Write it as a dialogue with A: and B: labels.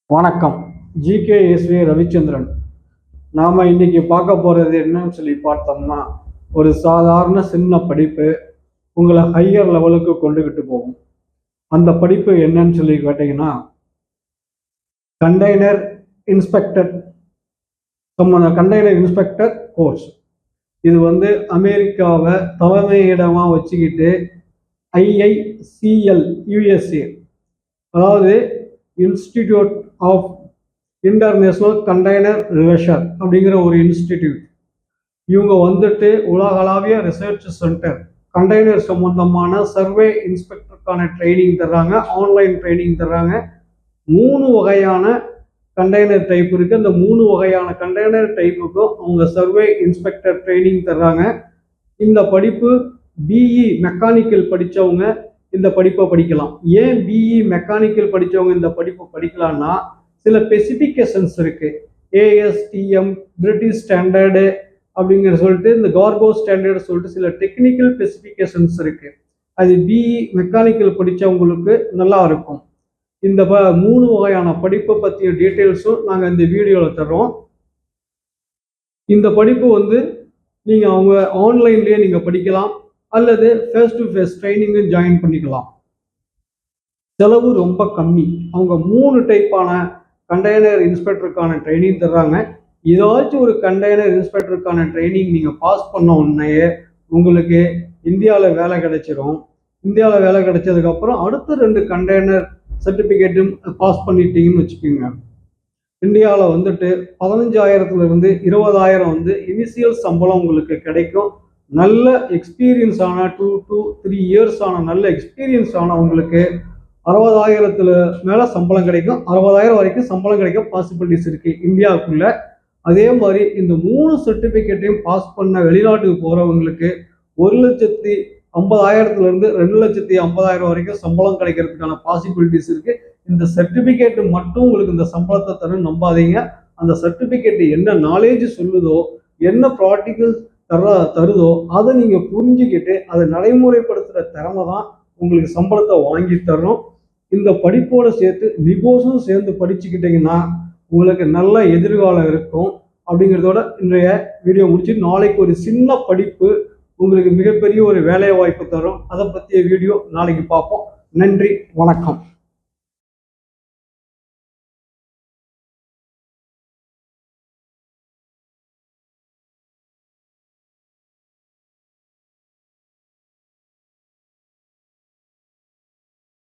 A: வணக்கம். GKSV ரவிச்சந்திரன். நாம் இன்னைக்கு பார்க்க போகிறது என்னன்னு சொல்லி பார்த்தோம்னா, ஒரு சாதாரண சின்ன படிப்பு உங்களை ஹையர் லெவலுக்கு கொண்டுகிட்டு போகும். அந்த படிப்பு என்னன்னு சொல்லி கேட்டிங்கன்னா, container inspector container inspector course. இது அமெரிக்காவை தலைமையிடமாக வச்சுக்கிட்டு IICL USA, அதாவது institute of international container relation அப்படிங்கிற ஒரு இன்ஸ்டிடியூட். இவங்க உலகளாவிய ரிசர்ச் சென்டர், கண்டெய்னர் சம்பந்தமான சர்வே இன்ஸ்பெக்டருக்கான ட்ரைனிங் தர்றாங்க, ஆன்லைன் ட்ரைனிங் தர்றாங்க. 3 வகையான கண்டெய்னர் டைப் இருக்கு. அந்த 3 வகையான கண்டெய்னர் டைப்புக்கும் அவங்க சர்வே இன்ஸ்பெக்டர் ட்ரைனிங் தர்றாங்க. இந்த படிப்பு BE மெக்கானிக்கல் படித்தவங்க இந்த படிப்பை படிக்கலாம். ஏன் BE மெக்கானிக்கல் படித்தவங்க இந்த படிப்பை படிக்கலாம்னா, சில ஸ்பெசிஃபிகேஷன்ஸ் இருக்கு. ASTM, பிரிட்டிஷ் ஸ்டாண்டர்டு அப்படிங்கிற சொல்லிட்டு, இந்த கார்கோ ஸ்டாண்டர்டு சொல்லிட்டு சில டெக்னிக்கல் ஸ்பெசிஃபிகேஷன்ஸ் இருக்கு. அது BE மெக்கானிக்கல் படித்தவங்களுக்கு நல்லா இருக்கும். இந்த 3 வகையான படிப்பை பற்றிய டீட்டெயில்ஸும் நாங்கள் இந்த வீடியோவில் தர்றோம். இந்த படிப்பு நீங்கள் அவங்க ஆன்லைன்லேயே நீங்கள் படிக்கலாம், அல்லது ஃபேஸ் டு ஃபேஸ் ட்ரைனிங்கும் ஜாயின் பண்ணிக்கலாம். செலவு ரொம்ப கம்மி. அவங்க 3 டைப்பான கண்டெய்னர் இன்ஸ்பெக்டருக்கான ட்ரைனிங் தர்றாங்க. ஏதாச்சும் ஒரு கண்டெய்னர் இன்ஸ்பெக்டருக்கான ட்ரைனிங் நீங்கள் பாஸ் பண்ண உடனே உங்களுக்கு இந்தியாவில் வேலை கிடைச்சிரும். இந்தியாவில் வேலை கிடைச்சதுக்கப்புறம் அடுத்த 2 கண்டெய்னர் சர்டிஃபிகேட்டும் பாஸ் பண்ணிட்டீங்கன்னு வச்சுக்கோங்க. இந்தியாவில் 15,000 20,000 இனிஷியல் சம்பளம் உங்களுக்கு கிடைக்கும். நல்ல எக்ஸ்பீரியன்ஸ் ஆன 2 to 3 இயர்ஸ் ஆன நல்ல எக்ஸ்பீரியன்ஸ் ஆனவங்களுக்கு 60,000 மேலே சம்பளம் கிடைக்கும். 60,000 வரைக்கும் சம்பளம் கிடைக்க பாசிபிலிட்டிஸ் இருக்குது இந்தியாவுக்குள்ள. அதே மாதிரி இந்த 3 சர்டிஃபிகேட்டையும் பாஸ் பண்ண வெளிநாட்டுக்கு போகிறவங்களுக்கு 1,50,000 2,50,000 வரைக்கும் சம்பளம் கிடைக்கிறதுக்கான பாசிபிலிட்டிஸ் இருக்குது. இந்த சர்டிஃபிகேட் மட்டும் உங்களுக்கு இந்த சம்பளத்தை தரும் நம்பாதீங்க. அந்த சர்டிஃபிகேட் என்ன நாலேஜ் சொல்லுதோ, என்ன ப்ராக்டிக்கல் தருதோ அதை நீங்கள் புரிஞ்சுக்கிட்டு அதை நடைமுறைப்படுத்துகிற திறமை தான் உங்களுக்கு சம்பளத்தை வாங்கி தரணும். இந்த படிப்போடு சேர்த்து நிகோஸும் சேர்ந்து படிச்சுக்கிட்டிங்கன்னா உங்களுக்கு நல்ல எதிர்காலம் இருக்கும். அப்படிங்கிறதோட இன்றைய வீடியோ முடிச்சு, நாளைக்கு ஒரு சின்ன படிப்பு உங்களுக்கு மிகப்பெரிய ஒரு வேலை வாய்ப்பு தரும். அதை பற்றிய வீடியோ நாளைக்கு பார்ப்போம். நன்றி, வணக்கம்.